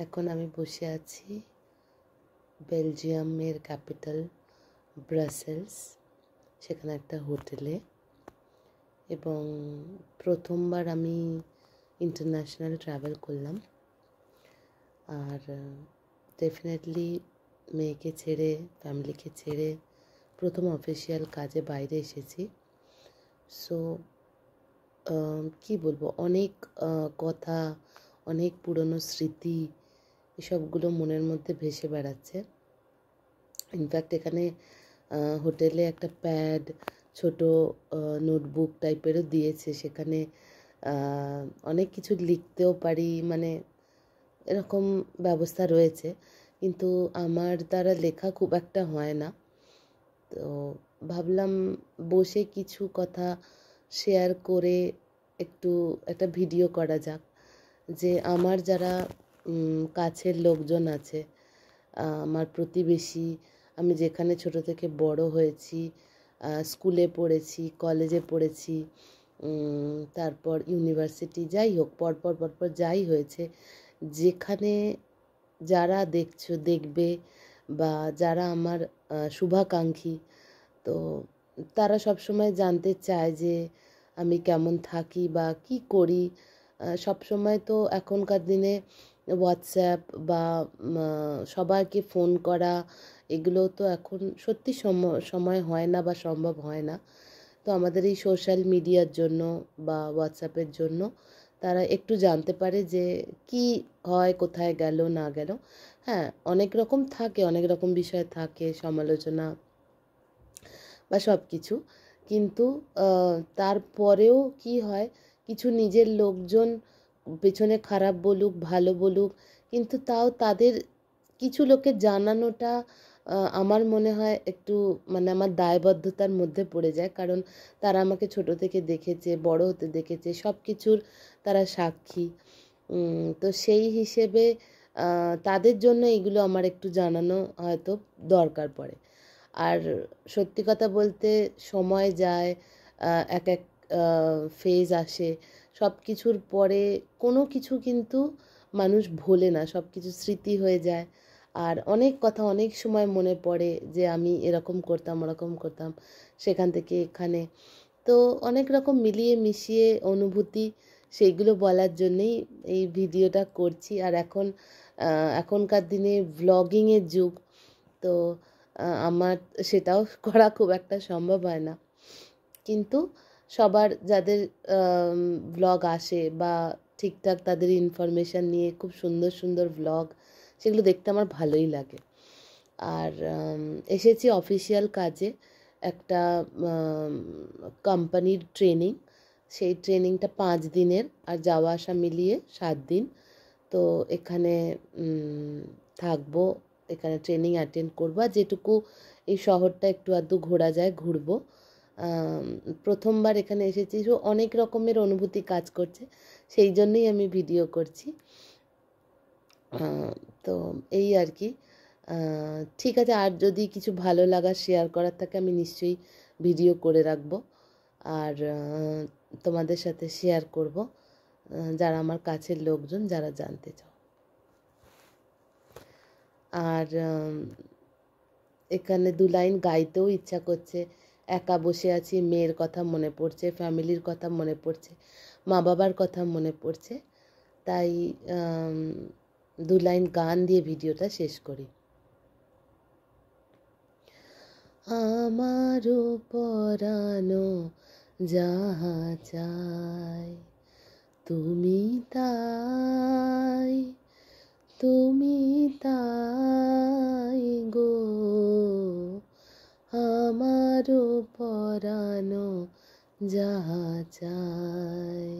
এখন আমি বসে আছি বেলজিয়ামের ক্যাপিটাল ব্রাসেলস, সেখানে একটা হোটেলে। এবং প্রথমবার আমি ইন্টারন্যাশনাল ট্রাভেল করলাম। আর ডেফিনেটলি মেয়েকে ছেড়ে, ফ্যামিলিকে ছেড়ে প্রথম অফিসিয়াল কাজে বাইরে এসেছি। সো কী বলবো, অনেক কথা, অনেক পুরনো স্মৃতি, এসবগুলো মনের মধ্যে ভেসে বেড়াচ্ছে। ইনফ্যাক্ট এখানে হোটেলে একটা প্যাড, ছোট নোটবুক টাইপেরও দিয়েছে, সেখানে অনেক কিছু লিখতেও পারি, মানে এরকম ব্যবস্থা রয়েছে। কিন্তু আমার দ্বারা লেখা খুব একটা হয় না, তো ভাবলাম বসে কিছু কথা শেয়ার করে একটা ভিডিও করা যাক, যে আমার যারা কাছের লোকজন আছে, আমার প্রতিবেশী, আমি যেখানে ছোট থেকে বড় হয়েছি, স্কুলে পড়েছি, কলেজে পড়েছি, তারপর ইউনিভার্সিটি, যাই হোক পরপর যাই হয়েছে, যেখানে যারা দেখবে বা যারা আমার শুভাকাঙ্ক্ষী, তো তারা সবসময় জানতে চায় যে আমি কেমন থাকি বা কি করি। সবসময় তো এখনকার দিনে হোয়াটসঅ্যাপ বা সবাইকে ফোন করা, এগুলো তো এখন সত্যি সময় হয় না বা সম্ভব হয় না। তো আমাদের এই সোশ্যাল মিডিয়ার জন্য বা হোয়াটসঅ্যাপের জন্য তারা একটু জানতে পারে যে কি হয়, কোথায় গেল না গেল। হ্যাঁ, অনেক রকম থাকে, অনেক রকম বিষয় থাকে, সমালোচনা বা সব কিছু। কিন্তু তারপরেও কি হয়, কিছু নিজের লোকজন পেছনে খারাপ বলুক, ভালো বলুক, কিন্তু তাও তাদের কিছু লোকের জানানোটা আমার মনে হয় একটু, মানে আমার দায়বদ্ধতার মধ্যে পড়ে যায়। কারণ তারা আমাকে ছোট থেকে দেখেছে, বড় হতে দেখেছে, সব কিছুর তারা সাক্ষী। তো সেই হিসেবে তাদের জন্য এগুলো আমার একটু জানানো হয়তো দরকার পড়ে। আর সত্যি কথা বলতে সময় যায়, এক এক ফেজ আসে, সব কিছুর পরে কোনো কিছু কিন্তু মানুষ ভোলে না, সব কিছু স্মৃতি হয়ে যায়। আর অনেক কথা অনেক সময় মনে পড়ে যে আমি এরকম করতাম, ওরকম করতাম, সেখান থেকে এখানে। তো অনেক রকম মিলিয়ে মিশিয়ে অনুভূতি, সেইগুলো বলার জন্যেই এই ভিডিওটা করছি। আর এখনকার দিনে ভ্লগিংয়ের যুগ, তো আমার সেটাও করা খুব একটা সম্ভব হয় না। কিন্তু সবার যাদের ভ্লগ আসে বা ঠিকঠাক তাদের ইনফরমেশান নিয়ে খুব সুন্দর সুন্দর ভ্লগ, সেগুলো দেখতে আমার ভালোই লাগে। আর এসেছি অফিসিয়াল কাজে, একটা কোম্পানির ট্রেনিং। সেই ট্রেনিংটা 5 দিনের, আর যাওয়া আসা মিলিয়ে 7 দিন। তো এখানে থাকবো, এখানে ট্রেনিং অ্যাটেন্ড করবো। আর যেটুকু এই শহরটা একটু আধটু ঘোরা যায় ঘুরবো। প্রথমবার এখানে এসেছি, তো অনেক রকমের অনুভূতি কাজ করছে, সেই জন্যই আমি ভিডিও করছি। তো এই আর কি। ঠিক আছে, আর যদি কিছু ভালো লাগা শেয়ার করার থাকে আমি নিশ্চয়ই ভিডিও করে রাখবো, আর তোমাদের সাথে শেয়ার করব, যারা আমার কাছের লোকজন, যারা জানতে চাও। আর এখানে 2 লাইন গাইতেও ইচ্ছা করছে। একা বসে আছি, মেয়ের কথা মনে পড়ছে, ফ্যামিলির কথা মনে পড়ছে, মা বাবার কথা মনে পড়ছে, তাই 2 লাইন গান দিয়ে ভিডিওটা শেষ করি। আমারও পরানো যাহা চায়, তুমি তাই, তুমি তাই গো, আমারও পরানো যাহা চায়।